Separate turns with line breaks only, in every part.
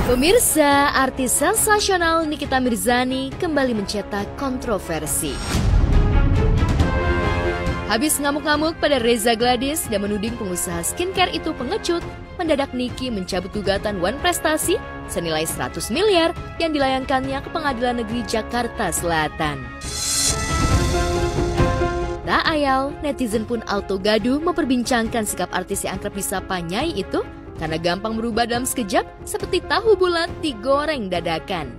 Pemirsa, artis sensasional Nikita Mirzani kembali mencetak kontroversi. Habis ngamuk-ngamuk pada Reza Gladys dan menuding pengusaha skincare itu pengecut, mendadak Niki mencabut gugatan One Prestasi senilai 100 miliar yang dilayangkannya ke Pengadilan Negeri Jakarta Selatan. Tak ayal, netizen pun auto gaduh memperbincangkan sikap artis yang akrab disapa Nyai itu karena gampang berubah dalam sekejap seperti tahu bulat digoreng dadakan.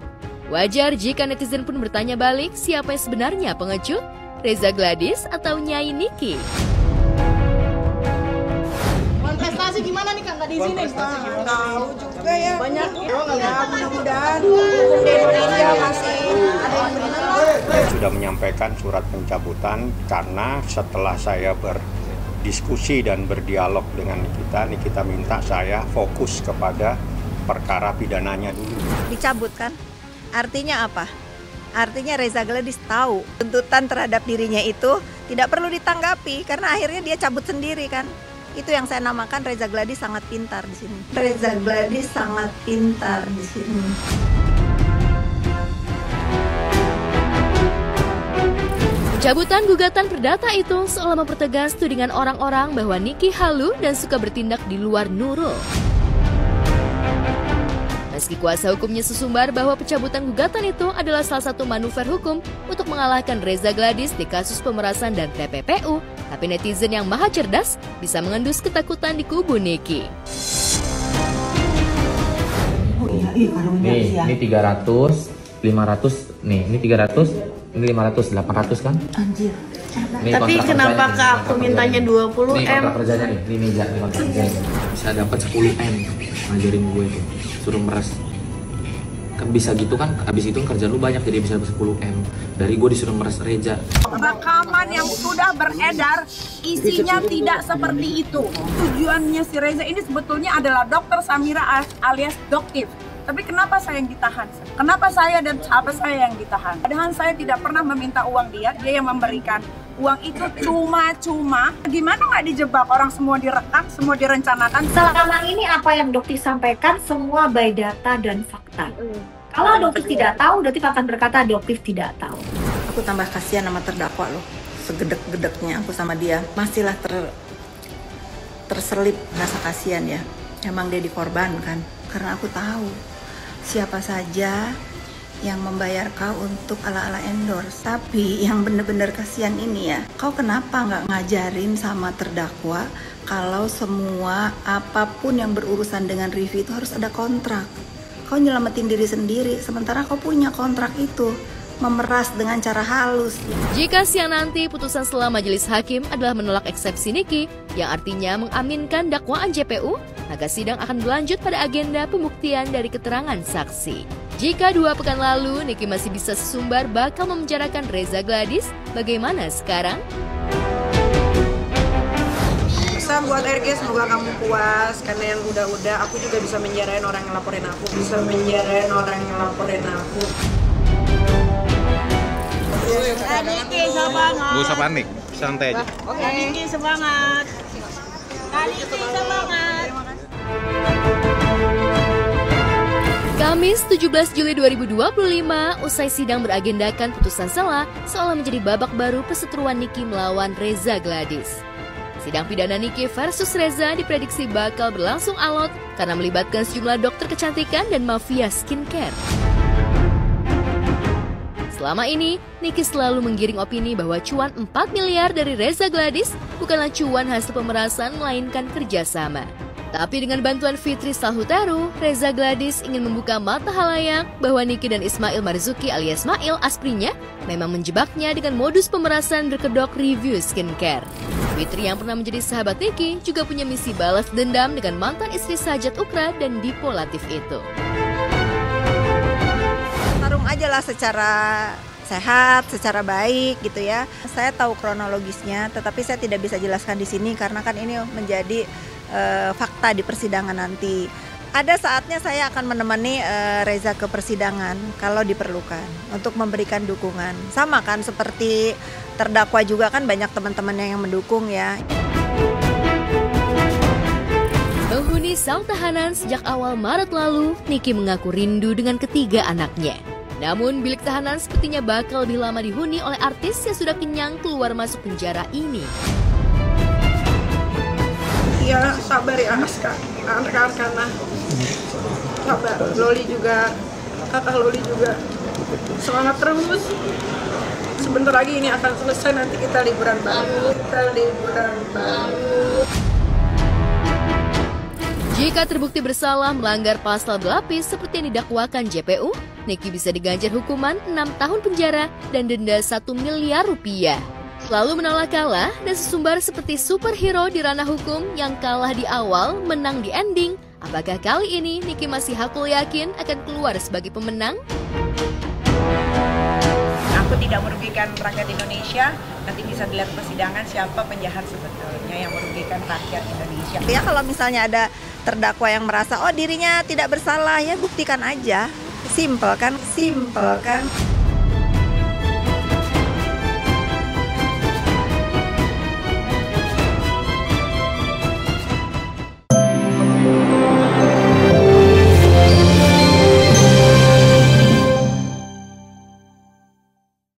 Wajar jika netizen pun bertanya balik siapa yang sebenarnya pengecut, Reza Gladys atau Nyai Niki.
Prestasi gimana nih Kak, nggak di sini?
Tahu juga ya.
Banyak
Ya mudah-mudahan hukum di Indonesia masih ada yang benar.
Saya sudah menyampaikan surat pencabutan karena setelah saya berdiskusi dan berdialog dengan Nikita minta saya fokus kepada perkara pidananya dulu.
Dicabut kan? Artinya apa? Artinya Reza Gladys tahu tuntutan terhadap dirinya itu tidak perlu ditanggapi karena akhirnya dia cabut sendiri kan. Itu yang saya namakan Reza Gladys sangat pintar di sini. Reza Gladys sangat pintar di sini.
Pencabutan gugatan perdata itu seolah mempertegas tudingan orang-orang bahwa Niki halu dan suka bertindak di luar nurul. Meski kuasa hukumnya sesumbar bahwa pencabutan gugatan itu adalah salah satu manuver hukum untuk mengalahkan Reza Gladys di kasus pemerasan dan TPPU, tapi netizen yang maha cerdas bisa mengendus ketakutan di kubu Niki.
Nih, ini 300, 500, ini 300, ini 500, 800 kan?
Anjir.
Nih,
Tapi kenapa Kak aku mintanya 20
Nih
M?
kontrak kerjanya nih, ini meja, ini kontrak kerjanya. Bisa dapat 10 M ngajarin gue tuh, suruh meres. Kan bisa gitu kan, abis itu kerjaan lu banyak jadi bisa dapat 10 M. Dari gue disuruh meres Reza.
Rekaman yang sudah beredar isinya tidak seperti itu. Tujuannya si Reza ini sebetulnya adalah Dr. Samira alias Doktif. Tapi kenapa saya yang ditahan? Kenapa saya dan sahabat saya yang ditahan? Padahal saya tidak pernah meminta uang dia yang memberikan. Uang itu cuma-cuma. Gimana nggak dijebak? Orang semua direkam, semua direncanakan.
Selama ini apa yang Doktif sampaikan semua by data dan fakta. Kalau Doktif tidak tahu, Doktif akan berkata Doktif tidak tahu.
Aku tambah kasihan sama terdakwa loh. Segedek-gedeknya aku sama dia. Masihlah terselip rasa kasihan ya. Emang dia dikorbankan. Karena aku tahu siapa saja yang membayar kau untuk ala-ala endorse. Tapi yang bener-bener kasihan ini ya, kau kenapa nggak ngajarin sama terdakwa kalau semua apapun yang berurusan dengan review itu harus ada kontrak. Kau nyelamatin diri sendiri, sementara kau punya kontrak itu. Memeras dengan cara halus.
Jika siang nanti putusan setelah majelis hakim adalah menolak eksepsi Niki, yang artinya mengaminkan dakwaan JPU, maka sidang akan berlanjut pada agenda pembuktian dari keterangan saksi. Jika 2 pekan lalu Niki masih bisa sesumbar bakal memenjarakan Reza Gladys, bagaimana sekarang?
Pesan buat RG, semoga kamu puas karena yang udah-udah aku juga bisa menjarain orang yang laporin aku.
Niki semangat.
Gak usah panik, santai aja.
Oke. Niki semangat. Niki semangat.
Kamis 17 Juli 2025, usai sidang beragendakan putusan selah seolah menjadi babak baru perseteruan Niki melawan Reza Gladys. Sidang pidana Niki versus Reza diprediksi bakal berlangsung alot karena melibatkan sejumlah dokter kecantikan dan mafia skincare. Selama ini, Niki selalu menggiring opini bahwa cuan 4 miliar dari Reza Gladys bukanlah cuan hasil pemerasan melainkan kerjasama. Tapi dengan bantuan Fitri Salhuteru, Reza Gladys ingin membuka mata halayak bahwa Niki dan Ismail Marzuki alias Mail asprinya memang menjebaknya dengan modus pemerasan berkedok review skincare. Fitri yang pernah menjadi sahabat Niki juga punya misi balas dendam dengan mantan istri Sajat Ukra dan Dipo Latif itu.
Tarung aja lah secara sehat, secara baik gitu ya. Saya tahu kronologisnya, tetapi saya tidak bisa jelaskan di sini karena kan ini menjadi fakta di persidangan nanti. Ada saatnya saya akan menemani Reza ke persidangan kalau diperlukan untuk memberikan dukungan. Sama kan seperti terdakwa juga kan banyak teman-teman yang mendukung ya.
Penghuni sel tahanan sejak awal Maret lalu, Niki mengaku rindu dengan ketiga anaknya. Namun bilik tahanan sepertinya bakal lebih lama dihuni oleh artis yang sudah kenyang keluar masuk penjara ini.
Ya sabar ya Aska, anak-anak sabar. Loli juga, kakak Loli juga semangat terus. Sebentar lagi ini akan selesai, nanti kita liburan baru.
Jika terbukti bersalah melanggar pasal berlapis seperti yang didakwakan JPU, Niki bisa diganjar hukuman 6 tahun penjara dan denda 1 miliar rupiah. Selalu menolak kalah dan sesumbar seperti superhero di ranah hukum yang kalah di awal, menang di ending. Apakah kali ini Niki masih hakul yakin akan keluar sebagai pemenang?
Aku tidak merugikan rakyat Indonesia, nanti bisa dilihat persidangan siapa penjahat sebetulnya yang merugikan rakyat Indonesia.
Ya kalau misalnya ada terdakwa yang merasa oh dirinya tidak bersalah, ya buktikan aja. Simple kan?